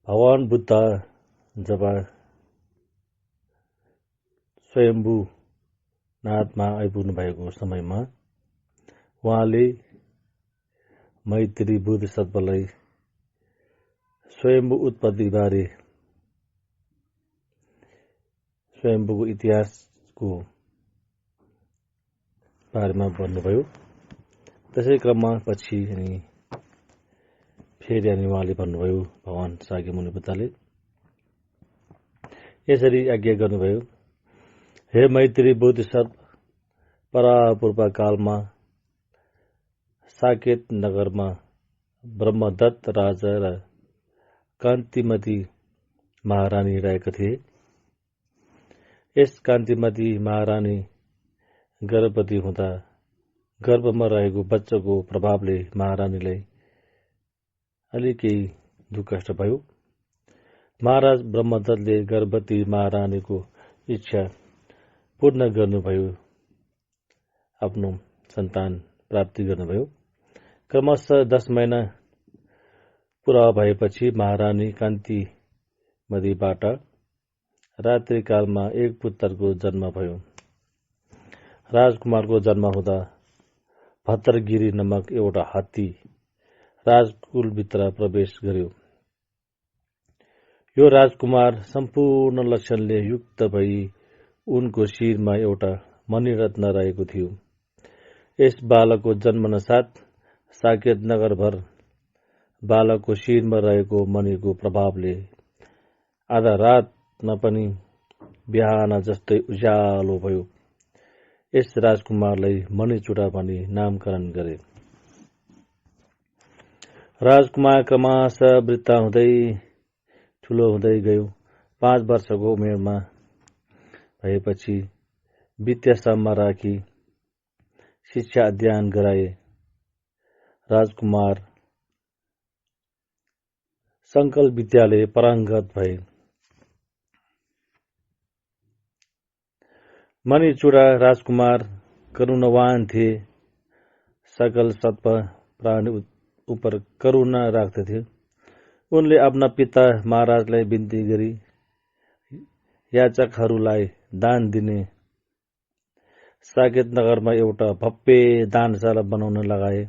भगवान बुद्ध जब स्वयम्भू नाथमा आइपुग्नु भएको समयमा उहाँले मैत्री बोधिसत्वलाई स्वयम्भू उत्पत्तिबारे स्वयम्भूको इतिहासको बारेमा भन्नुभयो। त्यसै क्रममा पछि फेरि उहाँले भन्नुभयो, भगवान शाक्यमुनि बुद्धले यसरी आज्ञा गर्नुभयो, हे मैत्री बोधिसत्व, परापूर्व कालमा साकेत नगरमा ब्रह्मदत्त राजा र कान्तिमती महारानी रहेका थिए। यस कान्तिमती महारानी गर्भवती हुँदा गर्भमा रहेको बच्चाको प्रभावले महारानीलाई अलि केही दुःख कष्ट भयो। महाराज ब्रह्मदत्तले गर्भवती महारानीको इच्छा पूर्ण गर्नुभयो, आफ्नो सन्तान प्राप्ति गर्नुभयो। क्रमशः 10 महिना पुरा भएपछि महारानी कान्तिमतीबाट रात्रिकालमा एक पुत्रको जन्म भयो। राजकुमारको जन्म हुँदा भद्रगिरी नामक एउटा हात्ती राजकुलभित्र प्रवेश गर्यो। यो राजकुमार सम्पूर्ण लक्षणले युक्त भई उनको शिरमा एउटा मणिरत्न रहेको थियो। यस बालकको जन्मनसाथ साकेत नगरभर बालकको शिरमा रहेको मणिको प्रभावले आधा रातमा पनि बिहान जस्तै उज्यालो भयो। यस राजकुमारलाई मणिचुडा भनी नामकरण गरे। राजकुमार क्रमशः वृद्ध हुँदै ठुलो हुँदै गयो। 5 वर्षको उमेरमा भएपछि विद्यासम्म राखी शिक्षा अध्ययन गराए। राजकुमार संकल विद्यालय पारङ्गत भए। मणिचुडा राजकुमार करुणावान थिए। सकल सत्व प्राणी उपर करुणा राख्दथे। उनले आफ्ना पिता महाराजलाई बिन्ती गरी याचकहरूलाई दान दिने साकेत नगरमा एउटा भव्य दानशाला बनाउन लगाए।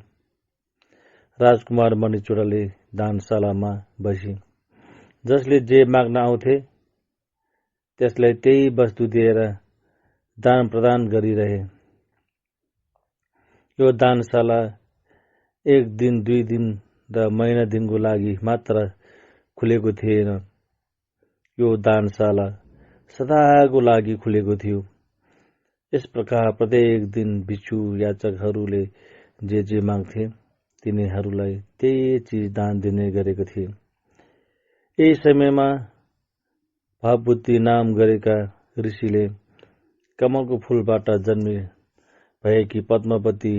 राजकुमार मणिचुडाले दानशालामा बसी जसले जे माग्न आउँथे त्यसलाई त्यही वस्तु दिएर दान प्रदान गरिरहे। यो दानशाला 1 दिन 2 दिन र महिना दिनको लागि मात्र खुलेको थिएन। यो दानशाला सदाको लागि खुलेको थियो। यस प्रकार प्रत्येक दिन भिक्षु याचकहरूले जे माग्थे तिनीहरूलाई त्यही चिज दान दिने गरेको थिए। यही समयमा भवबुद्धि नाम गरेका ऋषिले कमलको फूलबाट जन्मे भएकी पद्मावती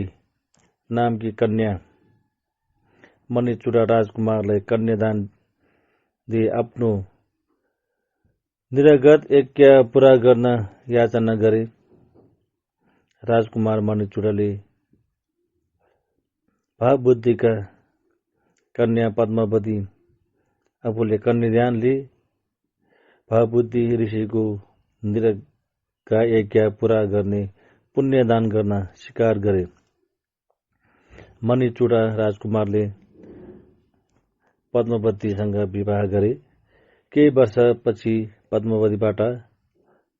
नामकी कन्या मणिचुडा राजकुमारलाई कन्यादान दिए आफ्नो निरागत यज्ञ पूरा गर्न याचना गरे। राजकुमार मणिचुडाले भवबुद्धिका कन्या पद्मावती आफूले कन्यादान लिए। भवबुद्धि ऋषिको निरागत यज्ञ पूरा गर्ने पुण्यदान गर्न स्वीकार गरे। मणिचुडा राजकुमारले पद्मावतीसँग विवाह गरे। केही वर्षपछि पद्मावतीबाट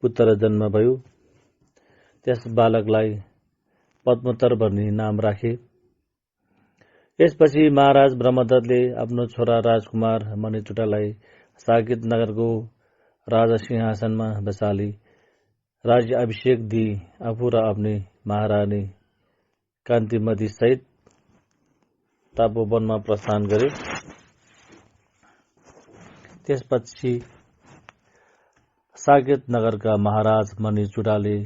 पुत्र जन्म भयो। त्यस बालकलाई पद्मोत्तर भनी नाम राखे। यसपछि महाराज ब्रह्मदत्तले आफ्नो छोरा राजकुमार मणिचुडालाई साकेत नगरको राजा सिंहासनमा बसाली राज्य अभिषेक दिई आफू र आफ्नी महारानी कान्तिमती सहित तपोवनमा प्रस्थान गरे। त्यसपछि साकेत नगरका महाराज मणिचुडाले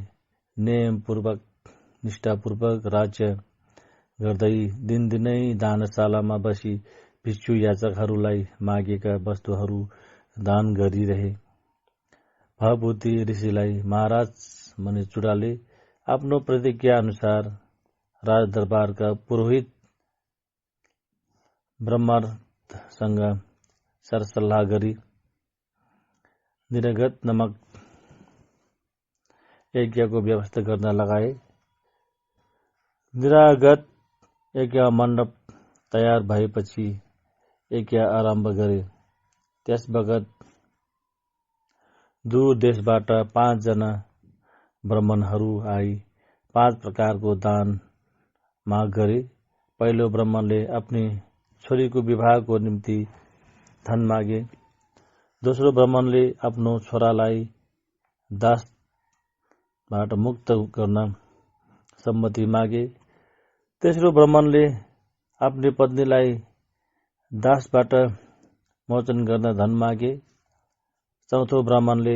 नियमपूर्वक निष्ठापूर्वक राज्य गर्दै दिनदिनै दानशालामा बसी भिक्षु याचकहरूलाई मागेका वस्तुहरू दान गरिरहे। भवबुद्धि ऋषिलाई महाराज मणिचुडाले आफ्नो प्रतिज्ञा अनुसार राजदरबारका पुरोहित ब्रह्मदत्तसँग सरसल्लाह गरी निरगत नामक यज्ञको व्यवस्था गर्न लगाए। निरागत यज्ञ मण्डप तयार भएपछि यज्ञ आरम्भ गरे। त्यस बखत दूर देशबाट 5 जना ब्राह्मणहरू आई 5 प्रकारको दान माग गरे। पहिलो ब्राह्मणले आफ्नी छोरीको विवाहको निम्ति धन मागे। दोस्रो ब्राह्मणले आफ्नो छोरालाई दासबाट मुक्त गर्न सम्मति मागे। तेस्रो ब्राह्मणले आफ्नी पत्नीलाई दासबाट मोचन गर्न धन मागे। चौथो ब्राह्मणले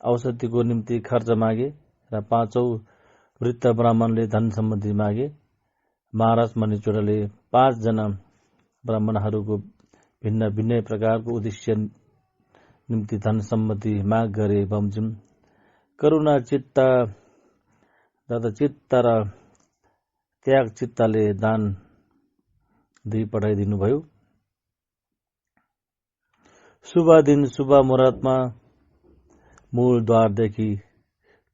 औषधिको निम्ति खर्च मागे र पाँचौं वृद्ध ब्राह्मणले धन सम्बन्धी मागे। महाराज मणिचूडाले 5 जना ब्राह्मणहरूको भिन्न भिन्न प्रकारको उद्देश्य निम्ति धन सम्बन्धी माग गरे बमोजिम करुणा चित्त दत्तचित्त र त्याग चित्तले दान दिई पठाइदिनुभयो। शुभ दिन शुभ मुहूर्तमा मूलद्वारदेखि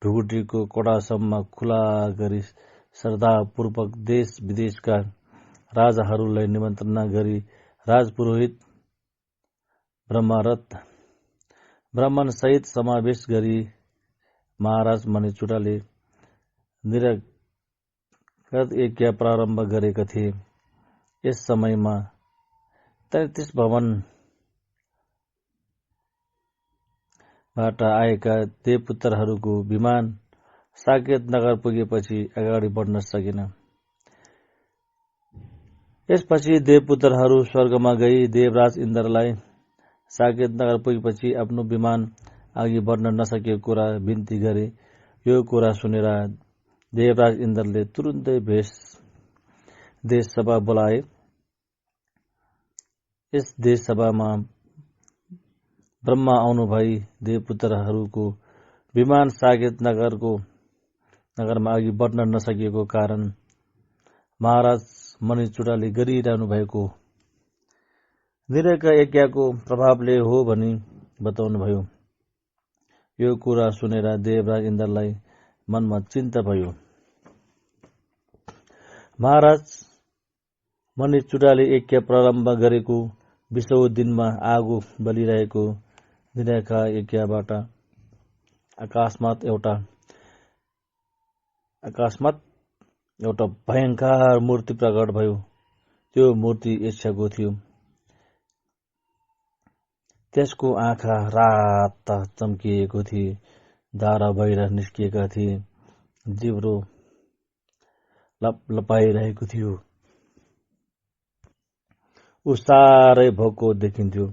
ढुकुटीको कोठासम्म खुला गरी श्रद्धापूर्वक देश विदेशका राजाहरूलाई निमन्त्रणा गरी राजपुरोहित ब्राह्मण सहित समावेश गरी महाराज मणिचूडाले निरगत यज्ञ प्रारम्भ गरेका थिए। यस समयमा 33 भवनबाट आएका देवपुत्रहरूको विमान साकेत नगर पुगेपछि अगाडि बढ्न सकेन। यसपछि देवपुत्रहरू स्वर्गमा गई देवराज इन्द्रलाई साकेत नगर पुगेपछि आफ्नो विमान अघि बढ्न नसकेको कुरा बिन्ती गरे। यो कुरा सुनेर देवराज इन्द्रले तुरुन्तै देश सभा बोलाए। यस देश सभामा ब्रह्मा आउनु भई देवपुत्रहरूको विमान साकेत नगरमा अघि बढ्न नसकेको कारण महाराज मणिचूडाले गरिरहनु भएको निरगत यज्ञको प्रभावले हो भनी बताउनुभयो। यो कुरा सुनेर देवराज इन्द्रलाई मनमा चिन्ता भयो। महाराज मणिचूडाले यज्ञ प्रारम्भ गरेको 20औं दिनमा आगो बलिरहेको निरगत यज्ञबाट अकस्मात एउटा भयंकर मूर्ति प्रकट भयो। त्यो मूर्ति यक्षको थियो। त्यसको आँखा रात चम्किएको थिए, धारा बाहिर निस्किएका थिए, जिब्रो लपाइरहेको थियो। ऊ साह्रै भोको देखिन्थ्यो।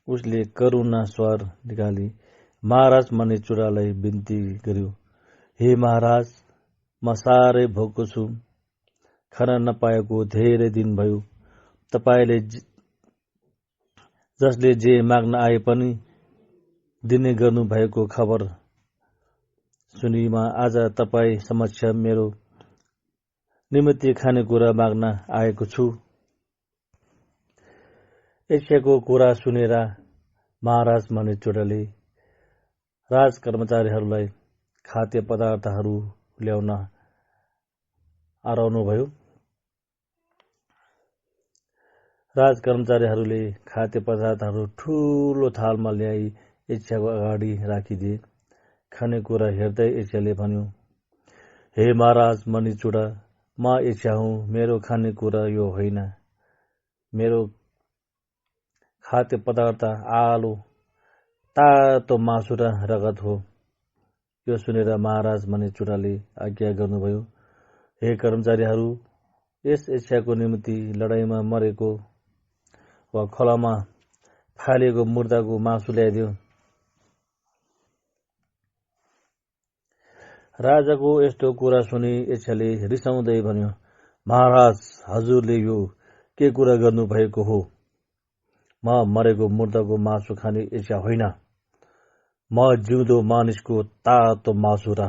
उसले करुणा स्वर निकाली महाराज मणिचूडालाई बिन्ती गर्यो, हे महाराज, म साह्रै भोको छु। खाना नपाएको धेरै दिन भयो। तपाईले जसले जे माग्न आए पनि दिने गर्नु भएको खबर सुनि म आज तपाई समक्ष मेरो निमित्त खानेकुरा माग्न आएको छु। यक्षको कुरा सुनेर महाराज मणिचूडाले राज कर्मचारीहरूलाई खाद्य पदार्थहरू ल्याउन आह्राउनुभयो। राज कर्मचारीहरूले खाद्य पदार्थहरू ठूलो थालमा ल्याई यक्षको अगाडि राखिदिए। खानेकुरा हेर्दै यक्षले भन्यो, हे महाराज मणिचूडा, म यक्ष हुँ। मेरो खानेकुरा यो होइन। मेरो खाद्य पदार्थ आलु, तातो मासु र रगत हो। यो सुनेर महाराज मणिचूडाले आज्ञा गर्नुभयो, हे कर्मचारीहरू, यस यक्षको निम्ति लडाईँमा मरेको वा खोलामा फालिएको मुर्दाको मासु ल्याइदियो। राजाको यस्तो कुरा सुनि यक्षले रिसाउँदै भन्यो, महाराज, हजुरले यो के कुरा गर्नु भएको हो? म मरेको मुर्दाको मासु खाने यक्ष होइन। म जिउँदो मानिसको तातो मासु र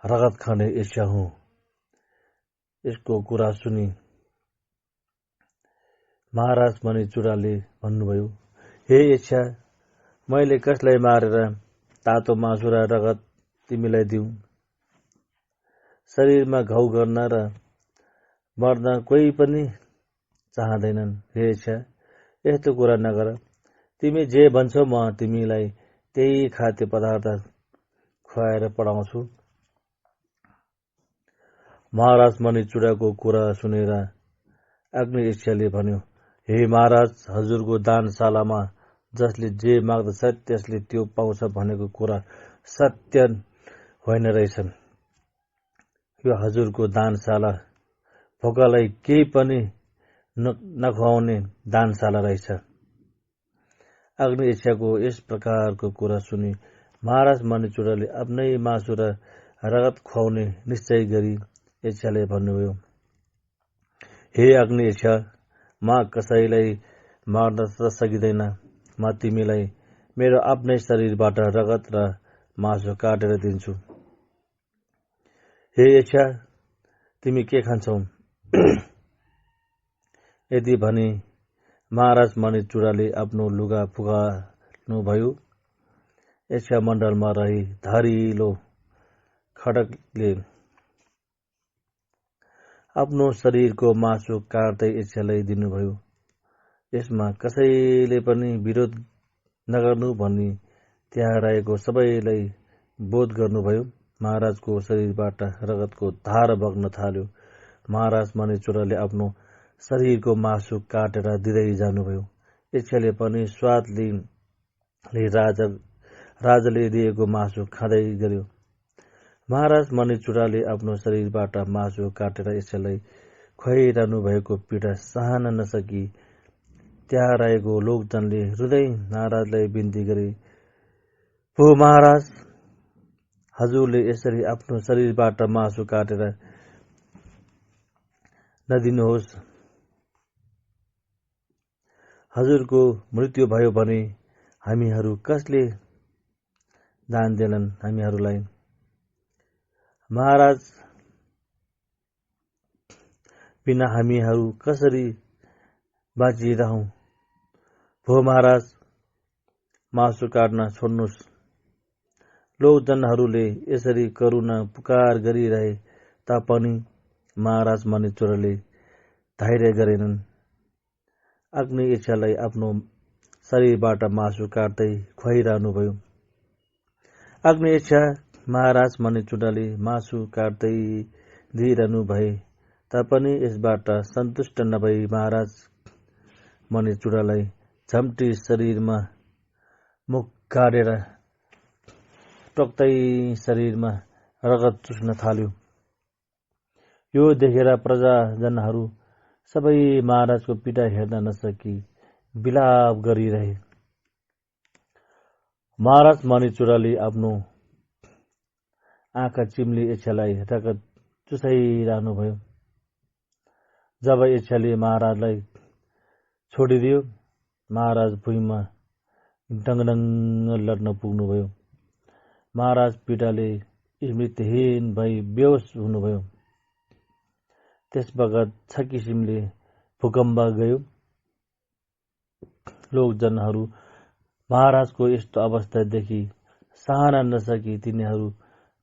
रगत खाने यक्ष हुँ। यसको कुरा सुनि महाराज मणिचूडाले भन्नुभयो, हे इच्छा, मैले कसलाई मारेर तातो मासु र रगत तिमीलाई दिउँ? शरीरमा घाउ गर्न र मर्न कोही पनि चाहँदैनन्। हे इच्छा, यस्तो कुरा नगर। तिमी जे भन्छौ म तिमीलाई त्यही खाद्य पदार्थ खुवाएर पढाउँछु। महाराज मणिचुडाको कुरा सुनेर अग्नि इच्छाले भन्यो, हे महाराज, हजुरको दानशालामा जसले जे माग्दछ त्यसले त्यो पाउँछ भनेको कुरा सत्य होइन रहेछन्। यो हजुरको दानशाला भोकालाई केही पनि नखुवाउने दानशाला रहेछ। अग्नि इच्छाको यस प्रकारको कुरा सुनि महाराज मणिचुडाले आफ्नै मासु र रगत खुवाउने निश्चय गरी इच्छाले भन्नुभयो, हे अग्नि इच्छा, म कसैलाई मार्न त सकिँदैन। म तिमीलाई मेरो आफ्नै शरीरबाट रगत र मासु काटेर दिन्छु। हे इच्छा, तिमी के खान्छौ? यदि भनी महाराज मणिचुडाले आफ्नो लुगा फुकाल्नुभयो। इच्छा मण्डलमा रही धारिलो खड्गले आफ्नो शरीरको मासु काट्दै इच्छालाई दिनुभयो। यसमा कसैले पनि विरोध नगर्नु भनी त्यहाँ रहेको सबैलाई बोध गर्नुभयो। महाराजको शरीरबाट रगतको धार बग्न थाल्यो। महाराज मणिचुडाले आफ्नो शरीरको मासु काटेर दिँदै जानुभयो। इच्छाले पनि स्वाद लिई राजाले दिएको मासु खाँदै गर्यो। महाराज मणिचुडाले आफ्नो शरीरबाट मासु काटेर इच्छालाई खुवाइरहनु भएको पीडा सहन नसकी त्यहाँ रहेको लोकजनले रुँदै महाराजलाई बिन्ती गरे, हो महाराज, हजुरले यसरी आफ्नो शरीरबाट मासु काटेर नदिनुहोस्। हजुरको मृत्यु भयो भने हामीहरू कसले दान देलान् हामीहरूलाई? महाराज बिना हामीहरू कसरी बाँचिरहौं? भो महाराज, मासु काट्न छोड्नुहोस्। लोकजनहरूले यसरी करुणा पुकार गरिरहे तापनि महाराज मणिचुडाले धैर्य गरेनन्। अग्नि इच्छालाई आफ्नो शरीरबाट मासु काट्दै खुवाइरहनुभयो। अग्नि इच्छा महाराज मणिचुडाले मासु काट्दै दिइरहनु भए तापनि यसबाट सन्तुष्ट नभई महाराज मणिचुडालाई झम्टी शरीरमा मुख गाडेर टोक्दै शरीरमा रगत चुस्न थाल्यो। यो देखेर प्रजाजनहरू सबै महाराजको पीडा हेर्न नसकी विलाप गरिरहे। महाराज मणिचुडाले आफ्नो आँखा चिम्ली इच्छालाई रगत चुसाइरहनुभयो। जब इच्छाले महाराजलाई छोडिदियो, महाराज भुइँमा डङडङ लड्न पुग्नुभयो। महाराज पीडाले स्मृतिहीन भई बेहोस हुनुभयो। त्यस बखत 6 किसिमले भूकम्प गयो। लोकजनहरू महाराजको यस्तो अवस्था देखि सहन नसकी तिनीहरू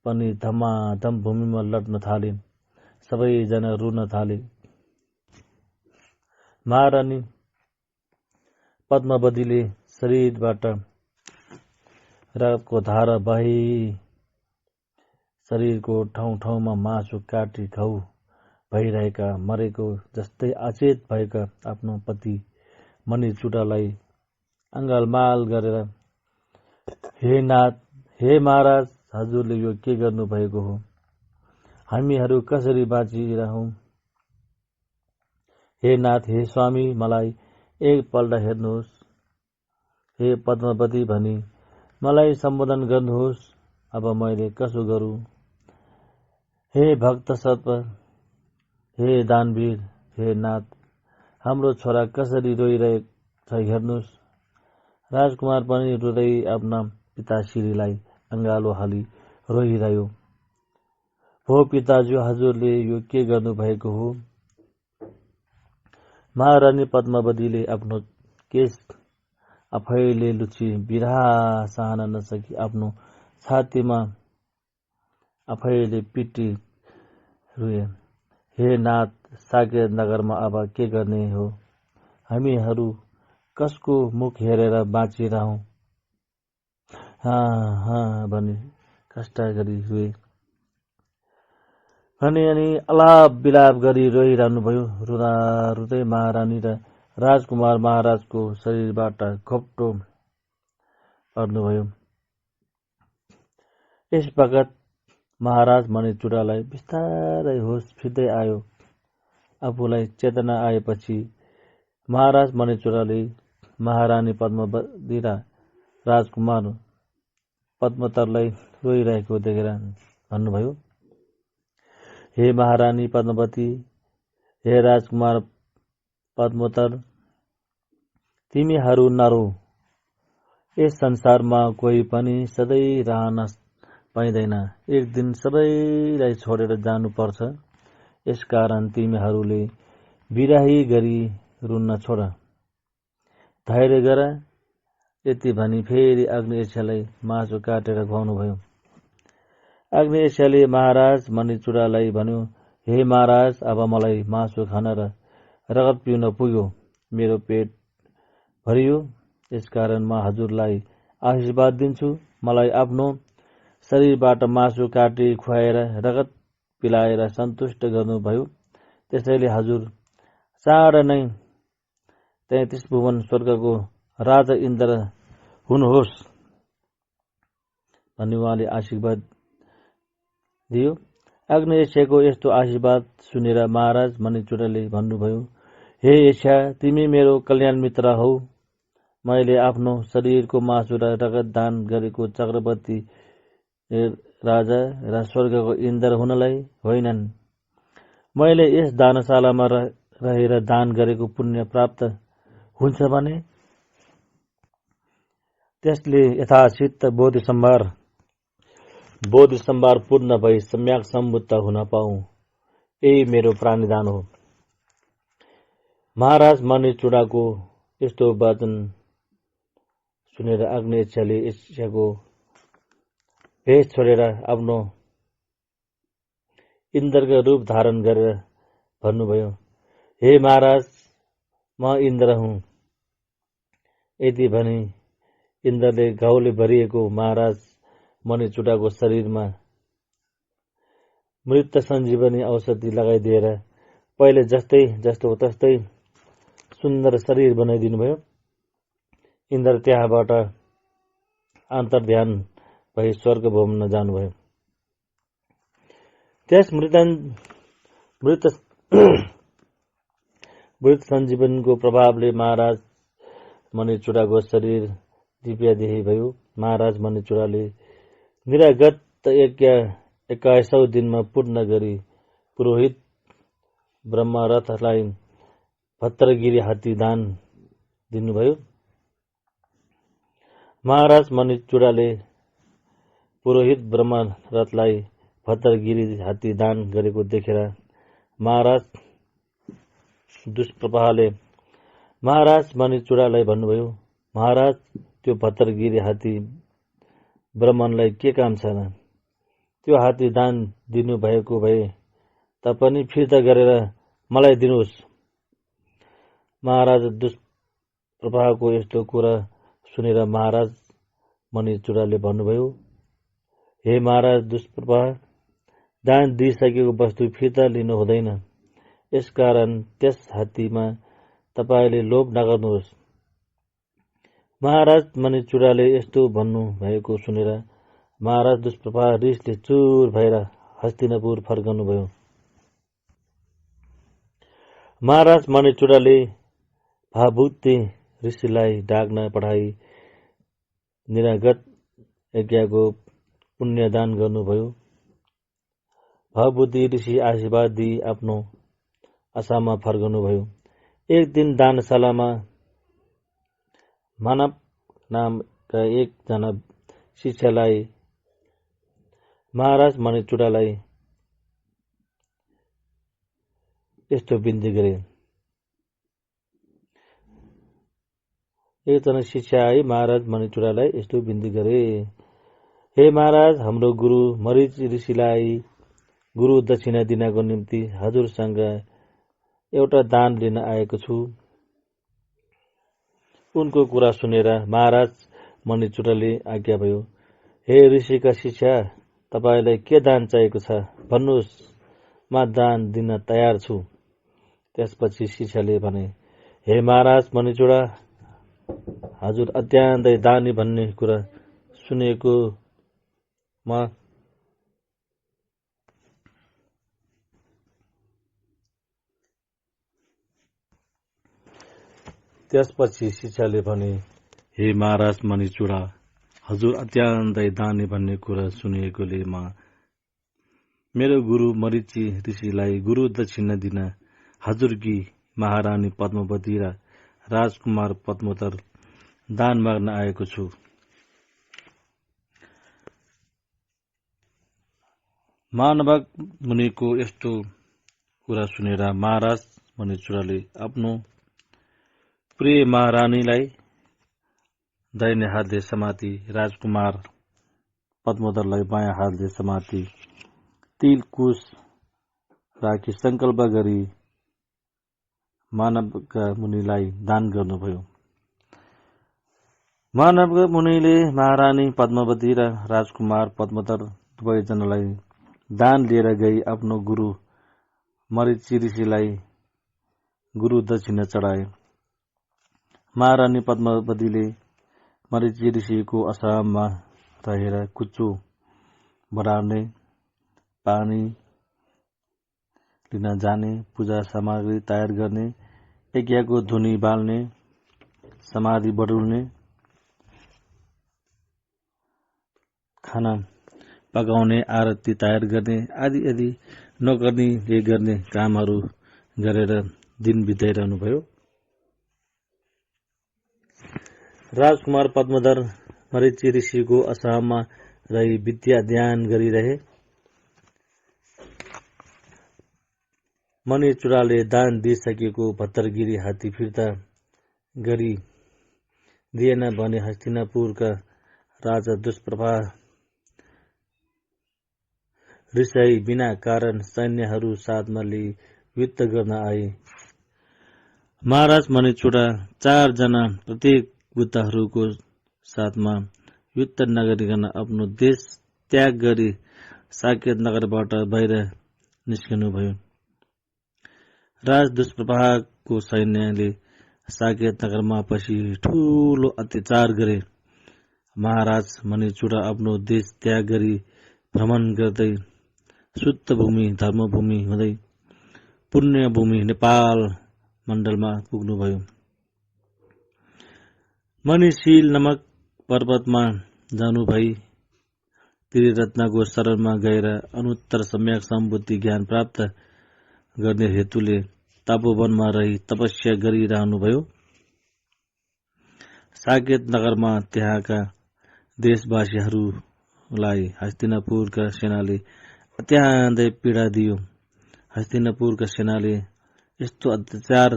पनि धमाधम भूमिमा लड्न थाले। सबैजना रुन थाले। महारानी पद्मावतीले शरीरबाट रगतको धारा बही शरीरको ठाउँ ठाउँमा मासु काटी घाउ भइरहेका मरेको जस्तै अचेत भएका आफ्नो पति मणिचुडालाई अङ्गालमाल गरेर, हे नाथ, हे महाराज, हजुरले यो के गर्नु भएको हो? हामीहरू कसरी बाँचिरहौं? हे नाथ, हे स्वामी, मलाई एकपल्ट हेर्नुहोस्। हे पद्मावती भनी मलाई सम्बोधन गर्नुहोस्। अब मैले कसो गरू? हे भक्त सर्प, हे दानवीर, हे नाथ, हाम्रो छोरा कसरी रोइरहेछ हेर्नुहोस्। राजकुमार पनि रुँदै आफ्ना पिताश्रीलाई अङ्गालो हाली रोइरह्यो। हो पिताज्यू, हजुरले यो के गर्नु भएको हो? महारानी पद्मावतीले आफ्नो केश आफैले लुची बिरहा सहन नसकी आफ्नो छातीमा आफैले पिटी रुए। हे नाथ, साकेत नगरमा अब के गर्ने हो? हामीहरू कसको मुख हेरेर बाँचिरहौँ? हाँ भनी कष्ट गरी रुए। अनि अलाप बिलाप गरी रोइरहनुभयो। रुँदा रुँदै महारानी र राजकुमार महाराजको शरीरबाट घोप्टो पर्नुभयो। यस बखत महाराज मणिचुडालाई बिस्तारै होस फिर्दै आयो। आफूलाई चेतना आएपछि महाराज मणिचुडाले महारानी पद्मावती र राजकुमार पद्मोत्तरलाई रोइरहेको देखेर भन्नुभयो, हे महारानी पद्मावती, हे राजकुमार पद्मोत्तर, तिमीहरू नरो। यस संसारमा कोही पनि सधैँ रहन पाइँदैन। एक दिन सबैलाई छोडेर जानुपर्छ। यसकारण तिमीहरूले बिराही गरी रुन्न छोड। धैर्य गर। यति भनी फेरि अग्निएच्छालाई मासु काटेर खुवाउनुभयो। अग्निएच्छाले महाराज मणिचुडालाई भन्यो, हे महाराज, अब मलाई मासु खान र रगत पिउन पुग्यो। मेरो पेट भरियो। यसकारण म हजुरलाई आशीर्वाद दिन्छु। मलाई आफ्नो शरीरबाट मासु काटी खुवाएर रगत पिलाएर सन्तुष्ट गर्नुभयो। त्यसैले हजुर चाँड नै 33 भुवन स्वर्गको राजा इन्द्र हुनुहोस् भन्ने उहाँले आशीर्वाद दियो। अग्निएच्छाको यस्तो आशीर्वाद सुनेर महाराज मणिचुडाले भन्नुभयो, हे एच्छा, तिमी मेरो कल्याण मित्र हौ। मैले आफ्नो शरीरको मासु र रगत दान गरेको चक्रवर्ती राजा र स्वर्गको इन्द्र हुनलाई होइनन्। मैले यस दानशालामा रहेर दान गरेको पुण्य प्राप्त हुन्छ भने त्यसले यथाचित बोधि सम्भार पूर्ण भई सम्यक सम्बुद्ध हुन पाऊ। यही मेरो प्राणीदान हो। महाराज मणिचुडाको यस्तो वचन सुनेर अग्निएच्छाले ईर्ष्याको भेष छोडेर आफ्नो इन्द्रको रूप धारण गरेर भन्नुभयो, हे महाराज, म इन्द्र हुँ। यति भनी इन्द्रले घाउले भरिएको महाराज मणिचुडाको शरीरमा मृत सञ्जीवनी औषधि लगाइदिएर पहिले जस्तो तस्तै सुन्दर शरीर बनाइदिनु भयो। इन्द्र त्यहाँबाट अन्तर्ध्यान भई स्वर्ग भवनमा जानुभयो। त्यस मृत सञ्जीवनीको प्रभावले महाराज मणिचुडाको शरीर दिव्यदेही भयो। महाराज मणिचुडाले निरागत यज्ञ 21औं दिनमा पूर्ण गरी पुरोहित ब्रह्मरथलाई भद्रगिरी हात्ती दान दिनुभयो। महाराज मणिचुडाले पुरोहित ब्रह्मरथलाई भद्रगिरी हात्ती दान गरेको देखेर महाराज दुष्प्रभाले महाराज मणिचुडालाई भन्नुभयो, महाराज, त्यो भद्रगिरी हात्ती ब्राह्मणलाई के काम छ? त्यो हात्ती दान दिनु भएको भए तापनि फिर्ता गरेर मलाई दिनुहोस्। महाराज दुष्प्रभाको यस्तो कुरा सुनेर महाराज मणिचुडाले भन्नुभयो, हे महाराज दुष्प्रभा, दान दिइसकेको वस्तु फिर्ता लिनु हुँदैन। यसकारण त्यस हात्तीमा तपाईले लोभ नगर्नुहोस्। महाराज मणिचुडाले यस्तो भन्नु भएको सुनेर महाराज दुष्प्रभा रिसले चुर भएर हस्तिनापुर फर्कनुभयो। महाराज मणिचुडाले भावुकले ऋषिलाई डाक्न पठाई निरागत यज्ञको पुण्यदान गर्नुभयो। भावुकी ऋषि आशीर्वाद दिई आफ्नो आशामा फर्कनुभयो। एक दिन दानशालामा मानव नामका एकजना शिष्यलाई महाराज मणिचुडालाई यस्तो बिन्ती गरे, एकजना शिष्य आई महाराज मणिचुडालाई यस्तो बिन्ती गरे, हे महाराज, हाम्रो गुरु मरिच ऋषिलाई गुरु दक्षिणा दिनको निम्ति हजुरसँग एउटा दान लिन आएको छु। उनको कुरा सुनेर महाराज मणिचुडाले आज्ञा भयो, हे ऋषिका शिष्य, तपाईलाई के दान चाहिएको छ भन्नुहोस्, म दान दिन तयार छु। त्यसपछि शिष्यले भने, हे महाराज मणिचुडा, हजुर अत्यन्तै दानी भन्ने कुरा सुनेको म त्यसपछि शिष्यले भने, हे महाराज मणिचुडा, हजुर अत्यन्तै दानी भन्ने कुरा सुनेकोले म मेरो गुरु मरिची ऋषिलाई गुरु दक्षिणा दिन हजुरकी महारानी पद्मावती र राजकुमार पद्मोत्तर दान माग्न आएको छु। मानवक मुनिको यस्तो कुरा सुनेर महाराज मणिचुडाले आफ्नो प्रिय महारानीलाई दाहिने हातले समाती, राजकुमार पद्मोत्तरलाई बायाँ हातले समाती तिलकुश राखी संकल्प गरी मानवका मुनिलाई दान गर्नुभयो। मानवका मुनिले महारानी पद्मावती र राजकुमार पद्मोत्तर दुवैजनालाई दान लिएर गई आफ्नो गुरु मरिची ऋषिलाई गुरु दक्षिणा चढाए। महारानी पद्मावतीले मरिची ऋषिको आश्रममा रहेर कुचो बनाउने, पानी लिन जाने, पूजा सामग्री तयार गर्ने, यज्ञको धुनी बाल्ने, समाधि बटुल्ने, खाना पकाउने, आरती तयार गर्ने आदि आदि नोकरनीले गर्ने कामहरू गरेर दिन बिताइरहनुभयो। राजकुमार पद्मोत्तर मरिची ऋषिको आश्रममा रही विद्या अध्ययन गरिरहे। मणिचुडाले दान दिइसकेको भत्तरगिरी हात्ती फिर्ता गरी दिएन भने हस्तिनापुरका राजा दुष्प्रभा रिसाई बिना कारण सैन्यहरू साथमा लिई युद्ध गर्न आए। महाराज मणिचुडा 4 जना प्रत्येक बुद्धहरूको साथमा युद्ध नगरिकन आफ्नो देश त्याग गरी साकेत नगरबाट बाहिर निस्कनुभयो। राज दुष्प्रभाको सैन्यले साकेत नगरमा पसी ठूलो अत्याचार गरे। महाराज मणिचुडा आफ्नो देश त्याग गरी भ्रमण गर्दै शुद्ध भूमि धर्मभूमि हुँदै पुण्य भूमि नेपाल मण्डलमा पुग्नुभयो। मणिशील नमक पर्वतमा जानु भई त्रिरत्नको शरणमा गएर अनुत्तर सम्यक सम्बुद्धि ज्ञान प्राप्त गर्ने हेतुले तपोवनमा रही तपस्या गरिरहनुभयो। साकेत नगरमा त्यहाँका देशवासीहरूलाई हस्तिनापुरका सेनाले अत्यन्तै पीडा दियो। हस्तिनापुरका सेनाले यस्तो अत्याचार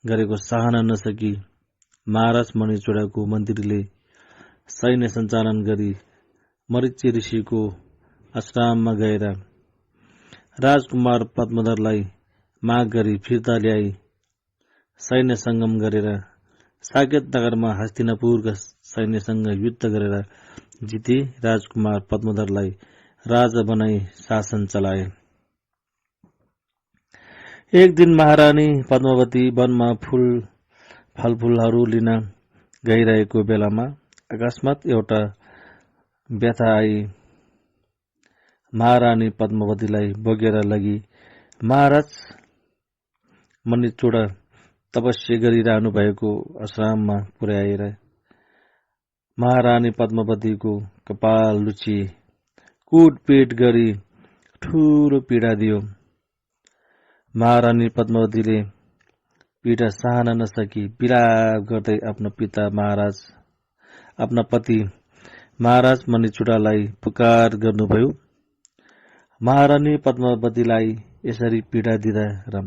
गरेको सहन नसकी महाराज मणिचुडाको मन्त्रीले सैन्य सञ्चालन गरी मरिची ऋषिको आश्रममा गएर राजकुमार पद्मोत्तरलाई माग गरी फिर्ता ल्याई सैन्य सङ्गम गरेर साकेत नगरमा हस्तिनापुरका सैन्यसँग युद्ध गरेर जिती राजकुमार पद्मोत्तरलाई राजा बनाई शासन चलाए। एक दिन महारानी पद्मावती वनमा फलफुलहरू लिन गइरहेको बेलामा अकस्मात एउटा व्यथा आई महारानी पद्मावतीलाई बोकेर लगी महाराज मणिचुडा तपस्या गरिरहनु भएको आश्रममा पुर्याएर महारानी पद्मावतीको कपाल लुची कुटपिट गरी ठूलो पीडा दियो। महारानी पद्मावतीले पीडा सहन नसकी विलाप गर्दै आफ्ना पति महाराज मणिचुडालाई पुकार गर्नुभयो। महारानी पद्मावतीलाई यसरी पीडा दिँदा र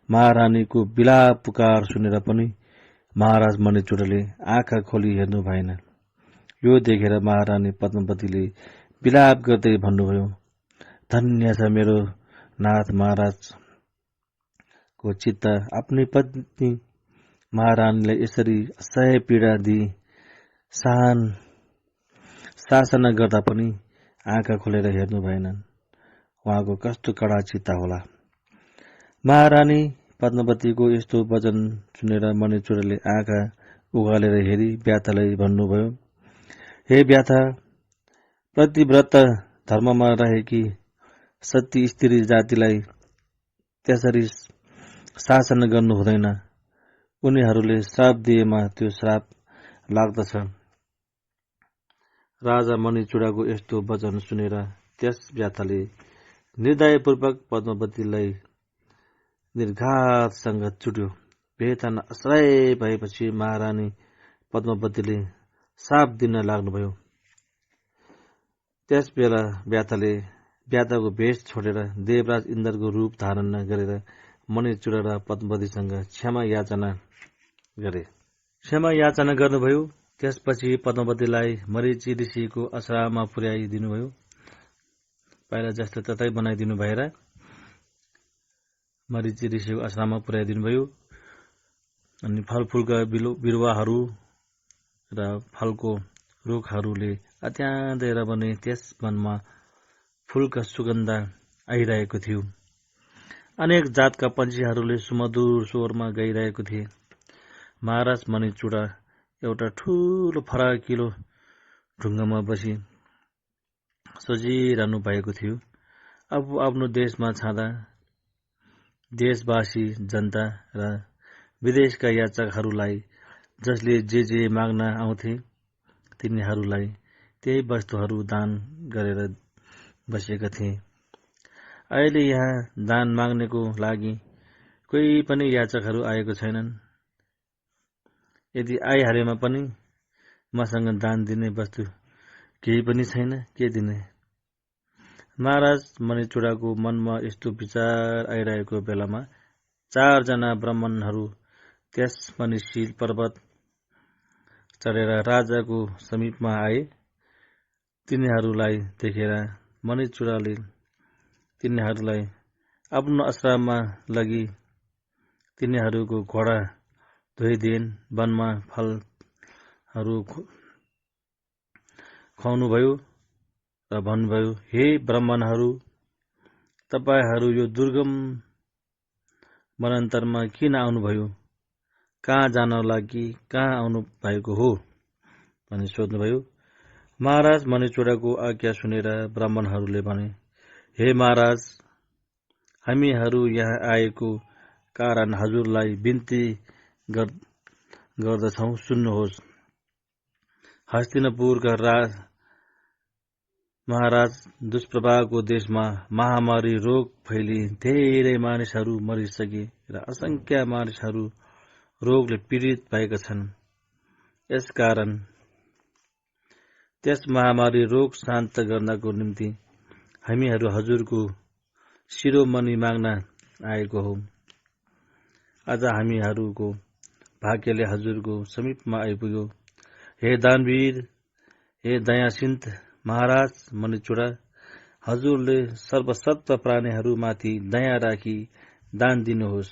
महारानीको विलाप पुकार सुनेर पनि महाराज मणिचुडले आँखा खोली हेर्नु भएन। यो देखेर महारानी पद्मावतीले विलाप गर्दै भन्नुभयो, धन्य छ मेरो नाथ महाराजको चित्त आफ्नै पत्नी महारानीलाई यसरी असह्य पीडा दिई शासना गर्दा पनि आँखा खोलेर हेर्नु भएनन्। उहाँको कस्तो कडा चित्त होला। महारानी पद्मावतीको यस्तो वचन सुनेर मणिचुडले आँखा उघालेर हेरी व्याथालाई भन्नुभयो, हे व्याथा, प्रतिव्रत धर्ममा रहेकी सती स्त्री जातिलाई त्यसरी शासन गर्नु हुँदैन। उनीहरूले श्राप दिएमा त्यो श्राप लाग्दछ। राजा मणिचुडाको यस्तो वचन सुनेर त्यस व्याथाले निर्दयपूर्वक पद्मावतीलाई निर्घातसँग चुट्यो। वेतन असह्य भएपछि महारानी पद्मावतीले श्राप दिन लाग्नुभयो। त्यस बेला व्याथाको भेष छोडेर देवराज इन्द्रको रूप धारण गरेर मणिचुडा र पद्मावतीसँग क्षमा याचना गरे। क्षमा याचना गर्नुभयो। त्यसपछि पद्मावतीलाई मरीचि ऋषिको आश्रममा पुर्याइदिनुभयो। पहिला जस्तो ततै बनाइदिनु भएर मरीचि ऋषिको आश्रममा पुर्याइदिनु भयो। अनि फलफुलका बिरुवाहरू र फलको रुखहरूले अत्याउँदै भने त्यस वनमा फूलका सुगन्ध आइरहेको थियो। अनेक जातका पन्छीहरूले सुमधुर स्वरमा गाइरहेको थिए। महाराज मणिचुडा एउटा ठूलो फराकिलो ढुङ्गामा बसी सोचिरहनु भएको थियो। अब आफ्नो देशमा छाँदा देशवासी जनता र विदेशका याचकहरूलाई जसले जे माग्न आउँथे तिनीहरूलाई त्यही वस्तुहरू दान गरेर बसेका थिए। अहिले यहाँ दान माग्नेको लागि कोही पनि याचकहरू आएको छैनन्। यदि आइहालेमा पनि मसँग दान दिने वस्तु केही पनि छैन, के दिने? महाराज मणिचुडाको मनमा यस्तो विचार आइरहेको बेलामा 4 जना ब्राह्मणहरू त्यस मणिशील पर्वत चढेर राजाको समीपमा आए। तिनीहरूलाई देखेर मणिचुडाले तिनीहरूलाई आफ्नो आश्रममा लगी तिनीहरूको घोडा धोइदिएन। वनमा फलहरू खुवाउनुभयो र भन्नुभयो, हे ब्राह्मणहरू, तपाईहरू यो दुर्गम वनान्तरमा किन आउनुभयो? कहाँ जान लागि कहाँ आउनु भएको हो भनी सोध्नुभयो। महाराज मणिचुडाको आज्ञा सुनेर ब्राह्मणहरूले भने, हे महाराज, हामीहरू यहाँ आएको कारण हजुरलाई बिन्ती गर्दछौं, सुन्नुहोस्। हस्तिनापुरका महाराज दुष्प्रभाको देशमा महामारी रोग फैली धेरै मानिसहरू मरिसके र असंख्य मानिसहरू रोगले पीडित भएका छन्। यसकारण त्यस महामारी रोग शान्त गर्नको निम्ति हामीहरू हजुरको शिरोमणि माग्न आएको हौ। आज हामीहरूको भाग्यले हजुरको समीपमा आइपुग्यो। हे दानवीर, हे दयासिन्ध महाराज मणिचुडा, हजुरले सर्वसत्व प्राणीहरूमाथि दया राखी दान दिनुहोस्।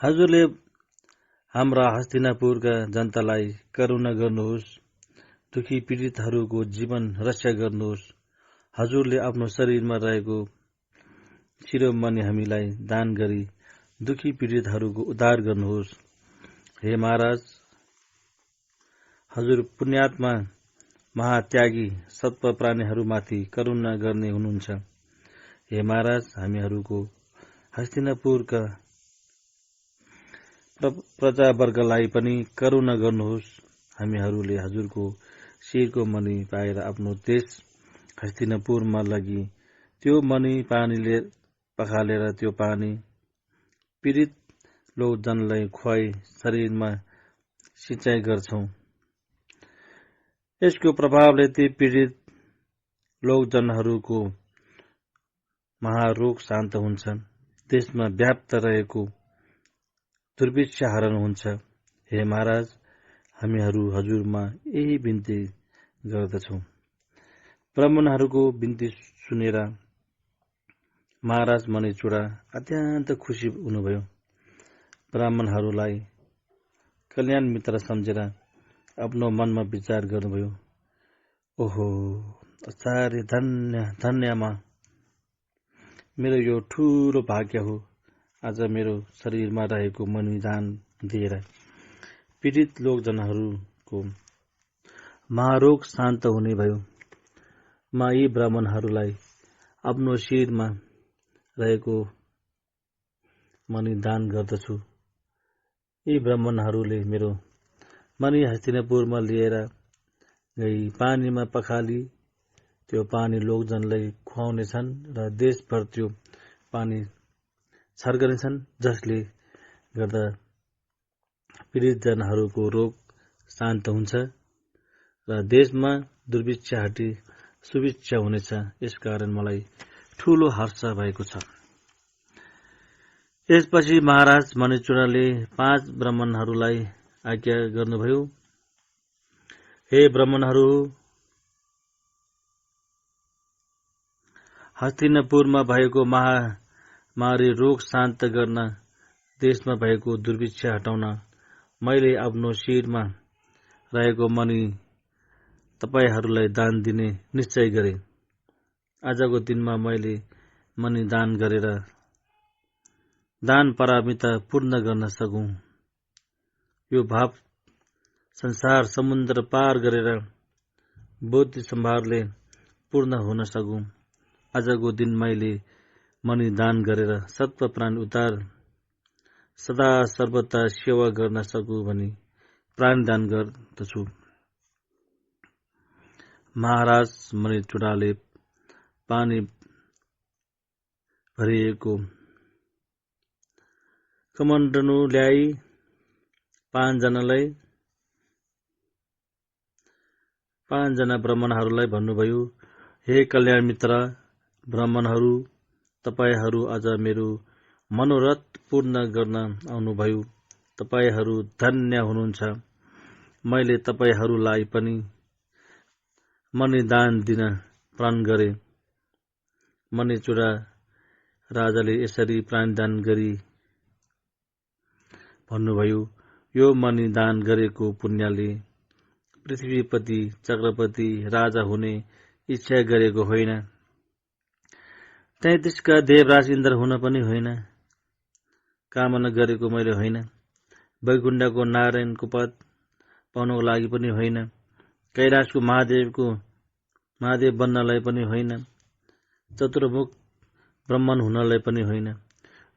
हजुरले हाम्रा हस्तिनापुरका जनतालाई करुणा गर्नुहोस्। दुखी पीडितहरूको जीवन रक्षा गर्नुहोस्। हजुरले आफ्नो शरीरमा रहेको शिरोमणि हामीलाई दान गरी दुखी पीडितहरूको उद्धार गर्नुहोस्। हे महाराज, हजुर पुण्यात्मा महात्यागी सत्व प्राणीहरूमाथि करुणा गर्ने हुनुहुन्छ। हे महाराज, हामीहरूको हस्तिनापुरका प्रजावर्गलाई पनि करुणा गर्नुहोस्। हामीहरूले हजुरको शिरको मणि पाएर आफ्नो देश हस्तिनापुरमा लगी त्यो मणि पानीले पखालेर त्यो पानी पीडित लोकजनलाई खुवाई शरीरमा सिंचाइ गर्छौं। यसको प्रभावले ती पीडित लोकजनहरूको महारोग शान्त हुन्छ। देशमा व्याप्त रहेको दुर्भिक्ष हराउनुहुन्छ। हे महाराज, हामीहरू हजुरमा यही बिन्ती गर्दछौँ। ब्राह्मणहरूको बिन्ती सुनेर महाराज मणिचुडा अत्यन्त खुसी हुनुभयो। ब्राह्मणहरूलाई कल्याण मित्र सम्झेर आफ्नो मनमा विचार गर्नुभयो, ओहो आचार्य धन्य धन्यमा, मेरो यो ठूलो भाग्य हो। आज मेरो शरीरमा रहेको मणि दान दिएर पीडित लोकजनहरूको महारोग शान्त हुने भयो। म यी ब्राह्मणहरूलाई आफ्नो शिरमा रहेको मणि दान गर्दछु। यी ब्राह्मणहरूले मेरो मणि हस्तिनापुरमा लिएर गई पानीमा पखाली त्यो पानी लोकजनलाई खुवाउनेछन् र देशभर त्यो पानी छर्कनेछन्, जसले गर्दा पीडित जनहरूको रोग शान्त हुन्छ र देशमा दुर्भिक्ष हटी सुभिक्ष हुनेछ। यसकारण मलाई ठूलो हर्ष भएको छ। यसपछि महाराज मणिचुडाले 5 ब्राह्मणहरूलाई आज्ञा गर्नुभयो, हे ब्राह्मणहरू, हस्तिनापुरमा भएको महामारी रोग शान्त गर्न, देशमा भएको दुर्भिक्ष हटाउन मैले आफ्नो शिरमा रहेको मणि तपाईहरूलाई दान दिने निश्चय गरे। आजको दिनमा मैले मणि दान गरेर दान पारमिता पूर्ण गर्न सकूं। यो भाव संसार समुद्र पार गरेर बुद्धि सम्भारले पूर्ण हुन सकूं। आजको दिन मैले मणि दान गरेर सत्व प्राण उतार सदा सर्वदा सेवा गर्न सकूं भनी प्राण दान गर्दछु। महाराज मणिचुडाले पानी भरिएको कमण्डलु ल्याई 5 जना ब्राह्मणहरूलाई भन्नुभयो, हे कल्याण मित्र ब्राह्मणहरू, तपाईहरू आज मेरो मनोरथ पूर्ण गर्न आउनुभयो। तपाईहरू धन्य हुनुहुन्छ। मैले तपाईहरूलाई पनि मणि दान दिन प्रण गरे। मणिचुडा राजाले यसरी प्राणदान गरी भन्नुभयो, यो मणि दान गरेको पुण्यले पृथ्वीपति चक्रपति राजा हुने इच्छा गरेको होइन, 33 का देवराज इन्द्र हुन पनि होइन, कामना गरेको मैले होइन, वैकुण्ठको नारायणको पद पाउनको लागि पनि होइन, कैलाशको महादेव बन्नलाई पनि होइन, चतुर्मुख ब्रह्मण हुनलाई पनि होइन।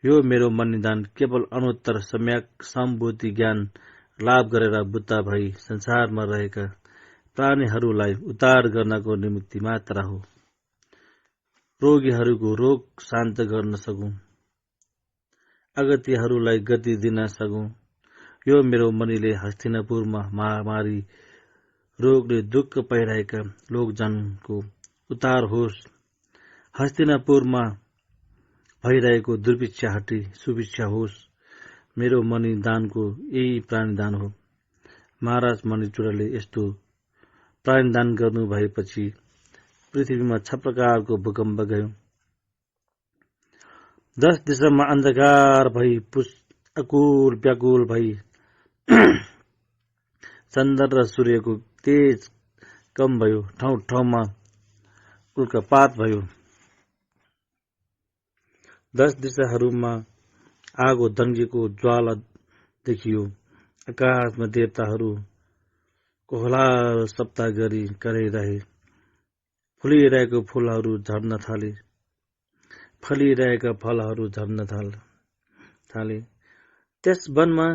यो मेरो मणिदान केवल अनुत्तर सम्यक सम्बुद्धि ज्ञान लाभ गरेर बुद्ध भई संसारमा रहेका प्राणीहरूलाई उद्धार गर्नको निमित्त मात्र हो। रोगीहरूको रोग शान्त गर्न सकूं, अगतिहरूलाई गति दिन सकूं। यो मेरो मणिले हस्तिनापुरमा महामारी रोगले दुःख पाइरहेका लोकजनको उद्धार होस्। हस्तिनापुरमा भइरहेको दुर्भिक्ष हटी सुभिक्ष होस्। मेरो मणि दानको यही प्राणदान हो। महाराज मणिचुडाले यस्तो प्राणदान गर्नु भएपछि पृथ्वीमा 6 प्रकारको भूकम्प गयो। 10 दिशामा अन्धकार भई अकुल व्याकुल भई चन्द्र र सूर्यको तेज कम भयो। ठाउँ ठाउँमा उल्कापात भयो। 10 दिशाहरूमा आगो दङ्गिएको ज्वाला देखियो। आकाशमा देवताहरू कोहलाल सप्ताह गरी कराइरहे। फुलिरहेको फूलहरू झर्न थाले, फलिरहेका फलहरू झर्न थाले। त्यस वनमा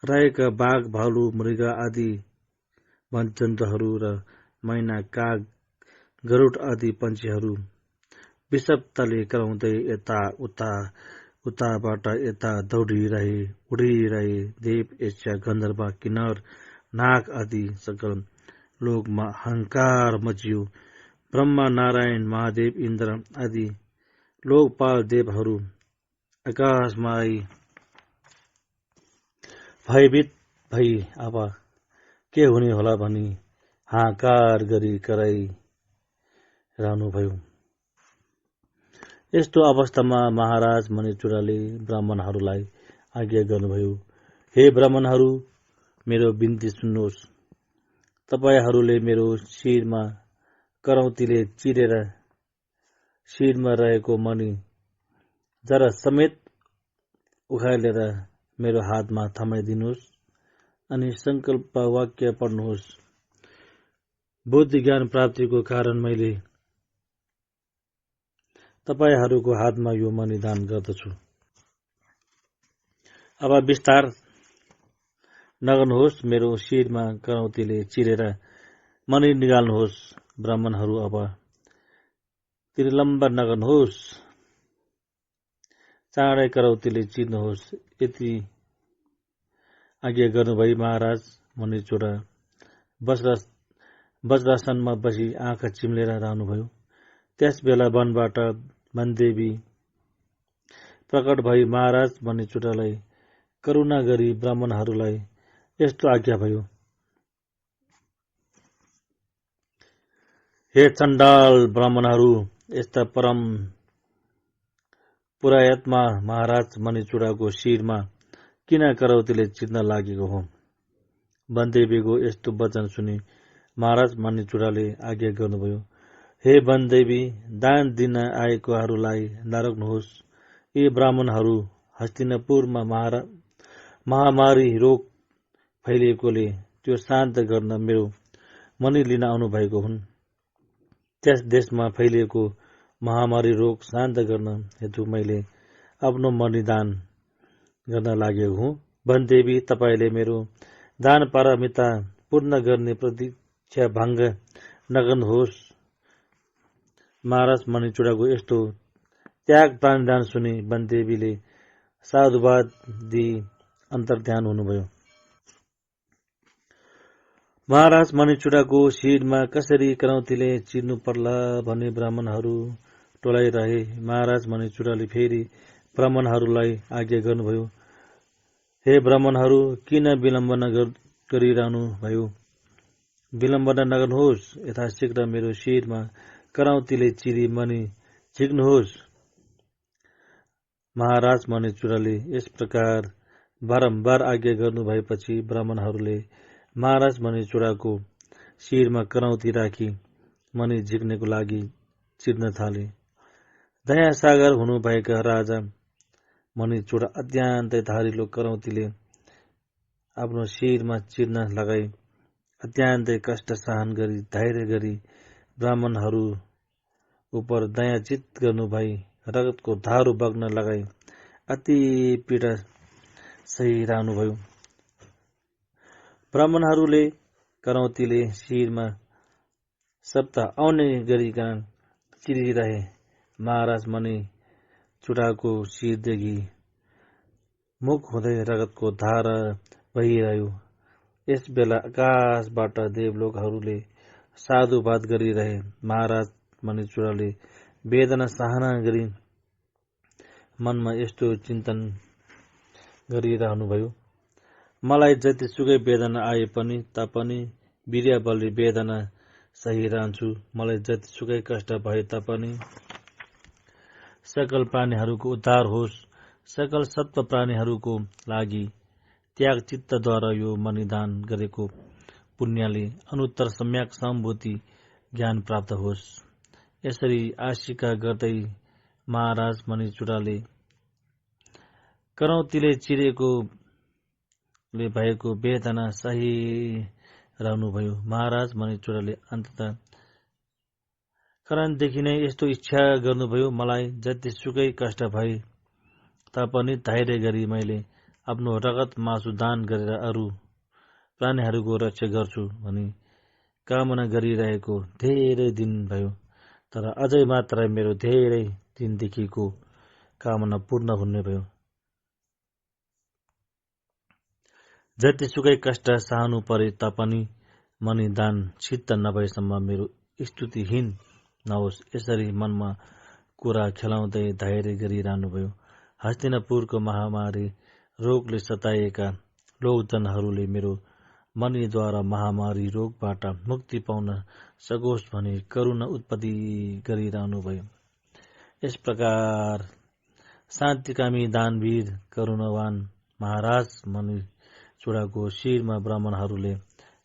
रहेका बाघ भालु मृग आदि वनजन्तुहरू र मैना काग गरुड आदि पन्छीहरू विषप्तले कराउँदै यता उताबाट यता दौडिरहे, उडिरहे। देव यक्षा गन्धर्व किन्नर नाग आदि सकल लोकमा अहंकार मचियो। ब्रह्मा नारायण महादेव इन्द्र आदि लोकपाल देवहरू आकाशमा आई भयभीत भई अब के हुने होला भनी हाहाकार गरी कराइरहनुभयो। यस्तो अवस्थामा महाराज मणिचुडाले ब्राह्मणहरूलाई आज्ञा गर्नुभयो, हे ब्राह्मणहरू, मेरो बिन्ती सुन्नुहोस्। तपाईहरूले मेरो शिरमा करौतीले चिरेर शिरमा रहेको मणि जरा समेत उखालेर मेरो हातमा थमाइदिनुहोस् अनि संकल्प वाक्य पढ्नुहोस्। बुद्धि ज्ञान प्राप्तिको कारण मैले तपाईहरूको हातमा यो मणि दान गर्दछु। अब विस्तार नगर्नुहोस्, मेरो शिरमा करौतीले चिरेर मणि निकाल्नुहोस्। ब्राह्मणहरू अब तिरलम्ब नगर्नुहोस्, चाँडै करौतीले चिर्नुहोस्। यति आज्ञा गर्नुभई महाराज मणिचुडा वज्रासनमा बसी आँखा चिम्लेर रहनुभयो। त्यस बेला वनबाट वनदेवी प्रकट भई महाराज मणिचुडालाई करुणा गरी ब्राह्मणहरूलाई यस्तो आज्ञा भयो, हे चण्डाल ब्राह्मणहरू, यस्ता परम पुरायत्मा महाराज मणिचुडाको शिरमा किन करौतीले चिर्न लागेको हो? वनदेवीको यस्तो वचन सुनि महाराज मणिचुडाले आज्ञा गर्नुभयो, हे वनदेवी, दान दिन आएकोहरूलाई नरोक्नुहोस्। यी ब्राह्मणहरू हस्तिनापुरमा महामारी रोग फैलिएकोले त्यो शान्त गर्न मेरो मणि लिन आउनुभएको हुन्। त्यस देशमा फैलिएको महामारी रोग शान्त गर्न हेतु मैले आफ्नो मणि दान गर्न लागेको हुँ। वनदेवी, तपाईँले मेरो दान पारमिता पूर्ण गर्ने प्रतीक्षा भङ्ग नगर्नुहोस्। महाराज मणिचुडाको यस्तो त्याग प्राणदान सुनि वनदेवीले साधुवाद दिई अन्तर्ध्यान हुनुभयो। महाराज मणिचुडाको शिरमा कसरी करौतीले चिर्नु पर्ला भन्ने ब्राह्मणहरू टोलाइरहे। महाराज मणिचुडाले फेरि ब्राह्मणहरूलाई आज्ञा गर्नुभयो, हे ब्राह्मणहरू, किन विलम्बन गरिरहनु भयो? विलम्बन नगर्नुहोस्, यथाशीघ्र मेरो शिरमा करौतीले चिरी मणि झिक्नुहोस्। महाराज मणिचुडाले यस प्रकार बारम्बार आज्ञा गर्नु भएपछि ब्राह्मणहरूले महाराज मणिचुडाको शिरमा करौती राखी मणि झिक्नेको लागि चिर्न थाले। दया सागर हुनुभएका राजा मणिचुडा अत्यन्तै धारिलो करौतीले आफ्नो शिरमा चिर्न लगाई अत्यन्तै कष्ट सहन गरी धैर्य गरी ब्राह्मणहरू उप दयाचित गर्नुभई रगतको धारो बग्न लगाई अति पीडा सहिरहनुभयो। ब्राह्मणहरूले करौतीले शिरमा सप्ताह आउने गरिकन चिरिरहे। महाराज मणिचुडाको शिरदेखि मुख हुँदै रगतको धारा बहिरह्यो। यस बेला आकाशबाट देवलोकहरूले साधुवाद गरिरहे। महाराज मणिचुडाले वेदना सहना गरी मनमा यस्तो चिन्तन गरिरहनुभयो, मलाई जतिसुकै वेदना आए पनि तापनि वीर्य बलले वेदना सहिरहन्छु। मलाई जतिसुकै कष्ट भए तापनि सकल प्राणीहरूको उद्धार होस्। सकल सत्व प्राणीहरूको लागि त्याग चित्तद्वारा यो मणिदान गरेको पुण्यले अनुत्तर सम्यक सम्भूति ज्ञान प्राप्त होस्। यसरी आशिका गर्दै महाराज मणिचुडाले करौतीले चिरेकोले भएको वेदना सहिरहनुभयो। महाराज मणिचुडाले अन्ततः कारणदेखि नै यस्तो इच्छा गर्नुभयो, मलाई जतिसुकै कष्ट भए तापनि धैर्य गरी मैले आफ्नो रगत मासु दान गरेर अरू प्राणीहरूको रक्षा गर्छु भनी कामना गरिरहेको धेरै दिन भयो। तर अझै मात्र मेरो धेरै दिनदेखिको कामना पूर्ण हुने भयो। जतिसुकै कष्ट सहनु परे तापनि मणि दान चित्त नभएसम्म मेरो स्तुतिहीन नहोस्। यसरी मनमा कुरा खेलाउँदै धैर्य गरिरहनुभयो। हस्तिनापुरको महामारी रोगले सताएका लोकजनहरूले मेरो मनीद्वारा महामारी रोगबाट मुक्ति पाउन सकोस् भनी करुणा उत्पत्ति गरिरहनुभयो। यस प्रकार शान्तिकामी दानवीर करुणावान महाराज मणिचुडाको शिरमा ब्राह्मणहरूले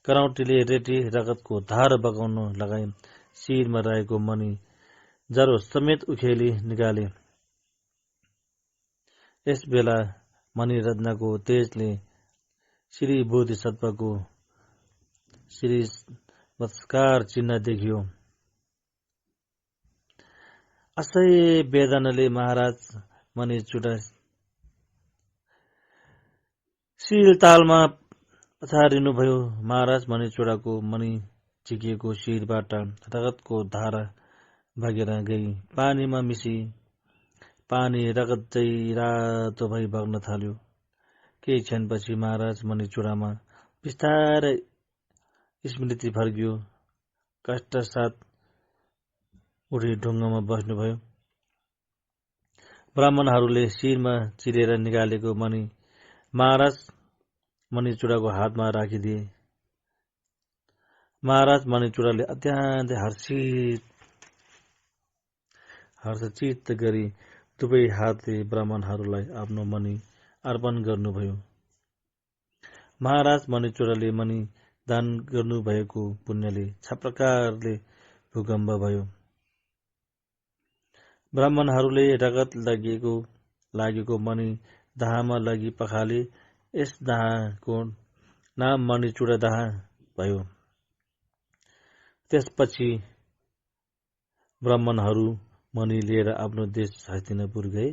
करौटीले रेटी रगतको धार बगाउन लगाए। शिरमा रहेको मणि जरो समेत उखेली निकाले। यस बेला मणिरत्नको तेजले श्री बोधिसत्वको श्री मत्स्कार चिन्ह देखियो। असह्य वेदनाले महाराज मणिचुडा शिरतालमा पछारिनुभयो। महाराज मणिचुडाको मणि झिकिएको शिरबाट रगतको धारा बगेर गई पानीमा मिसी पानी रगत जै रातो भई बग्न थाल्यो। केही क्षणपछि महाराज मणिचुडामा बिस्तारै स्मृति फर्कियो। कष्टसाथ उठी ढुङ्गामा बस्नुभयो। ब्राह्मणहरूले शिरमा चिरेर निकालेको मणि महाराज मणिचुडाको हातमा राखिदिए। महाराज मणिचुडाले अत्यन्तै हर्षचित्त गरी दुवै हातले ब्राह्मणहरूलाई आफ्नो मणि अर्पण गर्नुभयो। महाराज मणिचुडाले मणि दान गर्नुभएको पुण्यले छप्रकारले भूकम्प भयो। ब्राह्मणहरूले रगत लागेको मणि दाहमा लगी पखाले। यस दाहको नाम मणिचुडा दाह भयो। त्यसपछि ब्राह्मणहरू मणि लिएर आफ्नो देश हस्तिनापुर गए।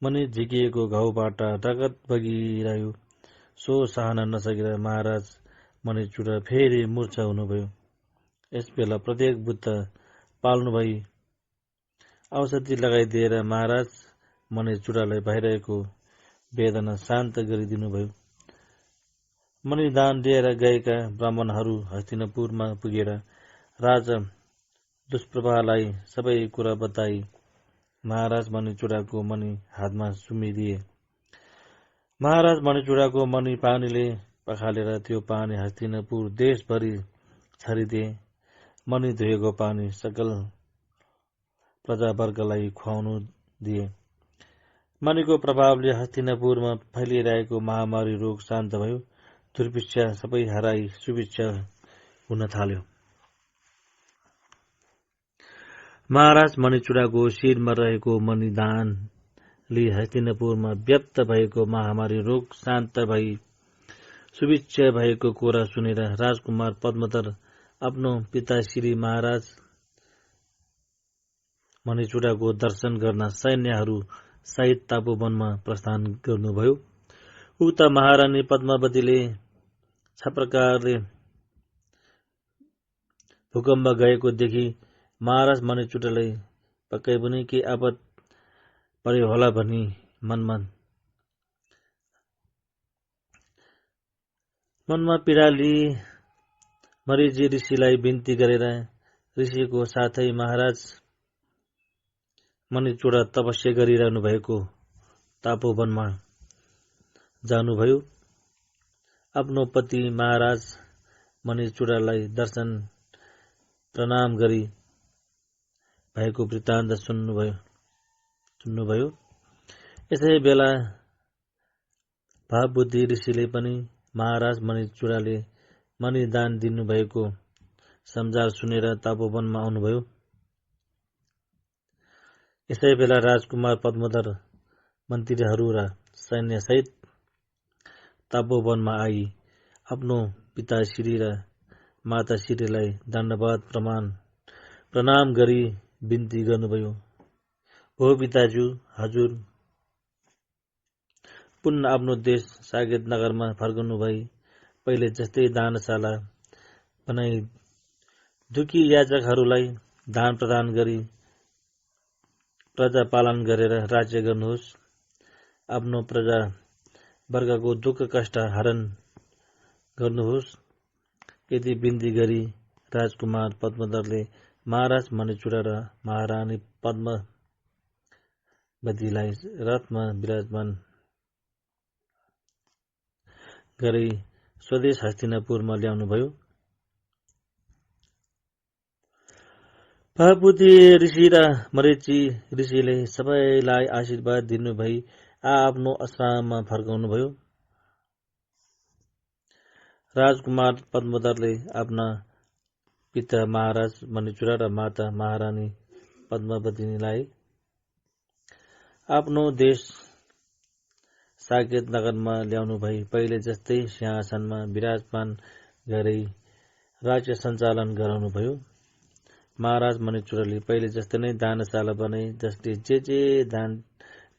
मणि झिकिएको घाउबाट रगत बगिरह्यो। सो सहन नसकेर महाराज मणिचुडा फेरि मूर्छा हुनुभयो। यस बेला प्रत्येक बुद्ध पाल्नु भई औषधि लगाइदिएर महाराज मणिचुडालाई भइरहेको वेदना शान्त गरिदिनुभयो। मणिदान लिएर गएका ब्राह्मणहरू हस्तिनापुरमा पुगेर राजा दुष्प्रभालाई सबै कुरा बताई महाराज मणिचुडाको मणि हातमा सुम्पिदिए। महाराज मणिचुडाको मणि पानीले पखालेर त्यो पानी हस्तिनापुर देशभरि छरिदिए। मणि धोएको पानी सकल प्रजावर्गलाई खुवाउनु दिए। मणिको प्रभावले हस्तिनापुरमा फैलिरहेको महामारी रोग शान्त भयो। दुर्भिक्षा सबै हराई सुभिक्षा हुन थाल्यो। महाराज मणिचुडाको शिरमा रहेको मणिदानले हस्तिनापुरमा व्याप्त भएको महामारी रोग शान्त भई सुभिक्षा भएको कुरा सुनेर राजकुमार पद्मधर आफ्नो पिता श्री महाराज मणिचुडाको दर्शन गर्न सैन्यहरू सहित तपोवनमा प्रस्थान गर्नुभयो। उक्त महारानी पद्मावतीले छप्रकारले भूकम्प गएको देखि महाराज मणिचुडालाई पक्कै पनि के आपत पर्यो होला भनी मनमा पीडा लिई मरिजी ऋषिलाई बिन्ती गरेर ऋषिको साथै महाराज मणिचुडा तपस्या गरिरहनु भएको तपोवनमा जानुभयो। आफ्नो पति महाराज मणिचुडालाई दर्शन प्रणाम गरी भएको वृत्तान्त सुन्नुभयो। यसै बेला भावबुद्धि ऋषिले पनि महाराज मणिचुडाले मणिदान दिनुभएको समाचार सुनेर तपोवनमा आउनुभयो। यसै बेला राजकुमार पद्मधर मन्त्रीहरू र सैन्य सहित तपोवनमा आई आफ्नो पिताश्री र माताश्रीलाई दण्डवत प्रणाम गरी बिन्ती गर्नुभयो। हो पिताज्यू, हजुर पुनः आफ्नो देश साकेत नगरमा फर्कनु भई पहिले जस्तै दानशाला बनाई दुखी याचकहरूलाई दान प्रदान गरी प्रजा पालन गरेर राज्य गर्नुहोस्। आफ्नो प्रजा वर्गको दुःख कष्ट हरण गर्नुहोस्। यदि बिन्ती गरी राजकुमार पद्मधरले महाराज मणिचुडा र महारानी बदीलाई रथमा विराजमान गरी स्वदेश हस्तिनापुरमा ल्याउनुभयो। पार्वती ऋषि र मरीचि ऋषिले सबैलाई आशीर्वाद दिनुभई आफ्नो आश्रममा फर्काउनुभयो। राजकुमार पद्मोदरले आफ्ना पिता महाराज मणिचुरा र माता महारानी पद्मावतीलाई आफ्नो देश साकेत नगरमा ल्याउनु भई पहिले जस्तै सिंहासनमा विराजमान गरी राज्य सञ्चालन गराउनुभयो। महाराज मणिचुराले पहिले जस्तै नै दानशाला बनाई, जसले जे दान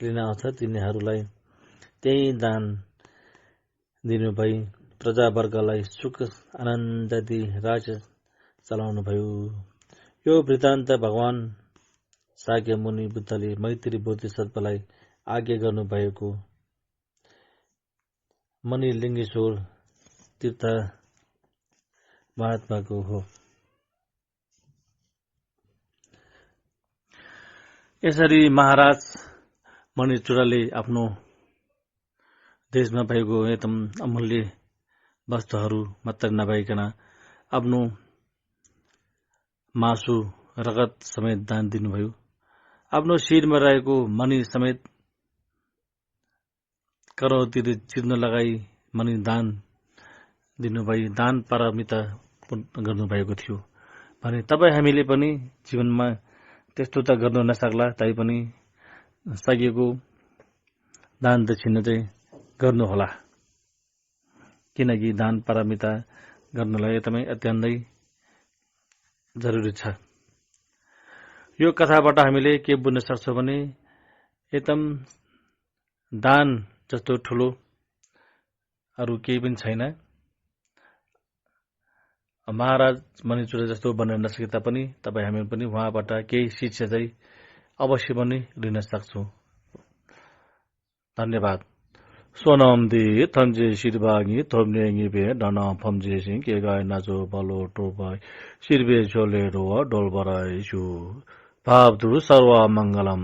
लिन आउँछ तिनीहरूलाई त्यही दान दिनुभई प्रजावर्गलाई सुख आनन्द दिई राज्य चलाउनुभयो। यो वृत्तान्त भगवान साक्य मुनि बुद्धले मैत्री बोधिसत्वलाई आज्ञा गर्नुभएको मणिलिङ्गेश्वर तीर्थ महात्माको हो। यसरी महाराज मणिचुराले आफ्नो देशमा भएको एकदम अमूल्य वस्तुहरू मात्र नभइकन आफ्नो मासु रगत समेत दान दिनुभयो। आफ्नो शिरमा रहेको मणि समेत करौतिर चिर्न लगाई मणि दान दिनुभई दान पारमिता गर्नुभएको थियो भने तपाईँ हामीले पनि जीवनमा त्यस्तो त गर्न नसक्ला, तैपनि सकेको दान दक्षिणा चाहिँ गर्नुहोला, किनकि दान पारमिता गर्नलाई एकदमै अत्यन्तै जरुरी छ। यो कथाबाट हामीले के बुझ्न सक्छौँ भने एकदम दान जस्तो ठुलो अरू केही पनि छैन। महाराज मणिचुरा जस्तो बन्न नसके तापनि तपाईँ हामी पनि उहाँबाट केही शिक्षा चाहिँ अवश्य पनि लिन सक्छौँ। धन्यवाद। सोनमदी थन्जे शिरबागी थोम्नेगी बे डना फम्जे सिंह के गाय नाचो बलो टोबाई शिरबे झोले रो डोलबराई छु भावदु सर्व मंगलम।